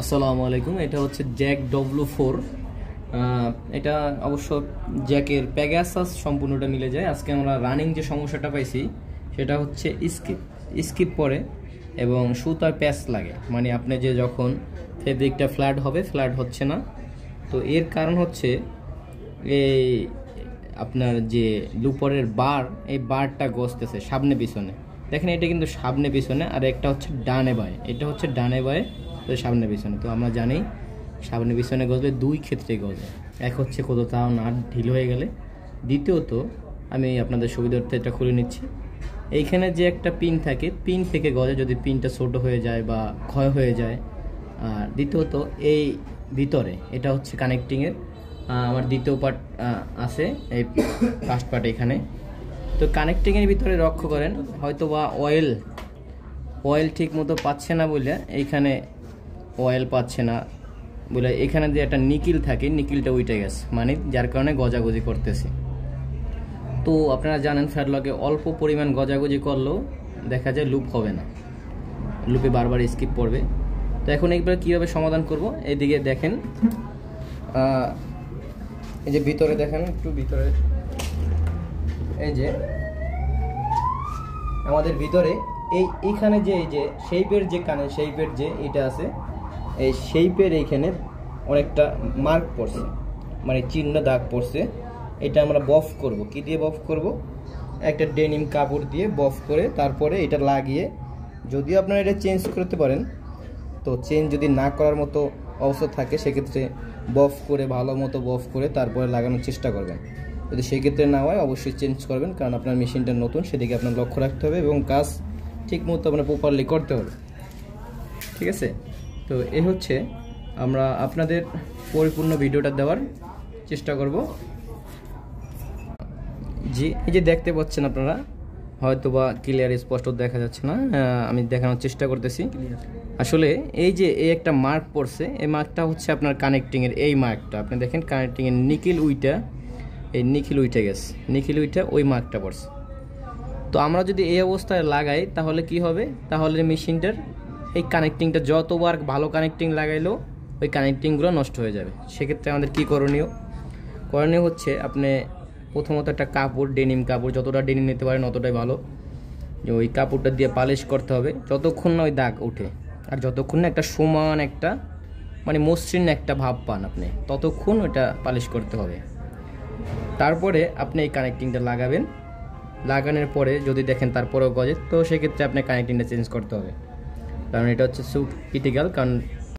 আসসালামু আলাইকুম। এটা হচ্ছে জ্যাক W4। এটা অবশ্য জ্যাকের প্যাগাসাস সম্পূর্ণটা মিলে যায়। আজকে আমরা রানিং যে সমস্যাটা পাইছি সেটা হচ্ছে স্কিপ পরে এবং সুতার প্যাচ লাগে, মানে আপনি যে যখন ফেব্রিকটা ফ্ল্যাট হবে, ফ্ল্যাট হচ্ছে না। তো এর কারণ হচ্ছে এই আপনার যে লুপরের বার, এই বারটা গসতেছে সামনে পিছনে। দেখেন এটা কিন্তু সামনে পিছনে, আর একটা হচ্ছে ডানে বায়ে, এটা হচ্ছে ডানে বায়ে, তো সামনে পিছনে। তো আমরা জানি সামনে পিছনে গজলে দুই ক্ষেত্রে গজে, এক হচ্ছে কোথাও নাট ঢিল হয়ে গেলে, দ্বিতীয়ত আমি আপনাদের সুবিধার্থে এটা খুলে নিচ্ছি, এইখানে যে একটা পিন থাকে, পিন থেকে গজে যদি পিনটা ছোট হয়ে যায় বা ক্ষয় হয়ে যায়। আর দ্বিতীয়ত এই ভিতরে এটা হচ্ছে কানেক্টিংয়ের আমার দ্বিতীয় পার্ট আছে, এই ফার্স্ট পার্ট এখানে। তো কানেক্টিংয়ের ভিতরে লক্ষ্য করেন, হয়তো বা অয়েল ঠিক মতো পাচ্ছে না বলে এইখানে অয়েল পাচ্ছে না বলে এখানে যে একটা নিকিল থাকে, নিকিলটা উঠে গেছে, মানে যার কারণে গজাগজি করতেছে। তো আপনারা জানেন ফ্যাটলকে অল্প পরিমাণ গজাগজি করলেও দেখা যায় লুপ হবে না, লুপে বারবার স্কিপ পড়বে। তো এখন এইবার কীভাবে সমাধান করব, এইদিকে দেখেন, এই যে ভিতরে দেখেন, একটু ভিতরে, এই যে আমাদের ভিতরে এইখানে যে এই যে শেপের যে শেপের যে এটা আছে, এই শেপের এইখানে অনেকটা মার্ক পড়ছে, মানে চিহ্ন দাগ পড়ছে। এটা আমরা বফ করব। কি দিয়ে বফ করব? একটা ডেনিম কাপড় দিয়ে বফ করে তারপরে এটা লাগিয়ে, যদিও আপনারা এটা চেঞ্জ করতে পারেন, তো চেঞ্জ যদি না করার মতো অবস্থা থাকে সেক্ষেত্রে বফ করে, ভালো মতো বফ করে তারপরে লাগানোর চেষ্টা করবেন। যদি সেক্ষেত্রে না হয় অবশ্যই চেঞ্জ করবেন, কারণ আপনার মেশিনটা নতুন, সেদিকে আপনার লক্ষ্য রাখতে হবে এবং কাজ ঠিক মতো আপনার প্রপারলি করতে হবে। ঠিক আছে? তো এই হচ্ছে আমরা আপনাদের পরিপূর্ণ ভিডিওটা দেওয়ার চেষ্টা করব। জি, এই যে দেখতে পাচ্ছেন আপনারা, হয়তো বা ক্লিয়ার স্পষ্ট দেখা যাচ্ছে না, আমি দেখানোর চেষ্টা করতেছি। আসলে এই যে এই একটা মার্ক পড়ছে, এই মার্কটা হচ্ছে আপনার কানেক্টিংয়ের, এই মার্কটা আপনি দেখেন কানেক্টিংয়ের নিকিল উইটা, এই নিখিল উইটে গেছে, নিখিল উইটা ওই মার্কটা পড়ছে। তো আমরা যদি এই অবস্থায় লাগাই তাহলে কি হবে? তাহলে মেশিনটার এই কানেক্টিংটা যতবার ভালো কানেক্টিং লাগাইলেও ওই কানেক্টিংগুলো নষ্ট হয়ে যাবে। সেক্ষেত্রে আমাদের কি করণীয় হচ্ছে, আপনি প্রথমত একটা কাপড়, ডেনিম কাপড়, যতটা ডেনিম নিতে পারেন অতটাই ভালো, যে ওই কাপড়টা দিয়ে পালিশ করতে হবে যতক্ষণ না ওই দাগ ওঠে, আর যতক্ষণ না একটা সমান একটা মানে মসৃণ একটা ভাব পান আপনি, ততক্ষণ ওইটা পালিশ করতে হবে। তারপরে আপনি এই কানেক্টিংটা লাগাবেন। লাগানোর পরে যদি দেখেন তারপরেও গজে, তো সেক্ষেত্রে আপনি কানেক্টিংটা চেঞ্জ করতে হবে, কারণ এটা হচ্ছে খুব ক্রিটিক্যাল। কারণ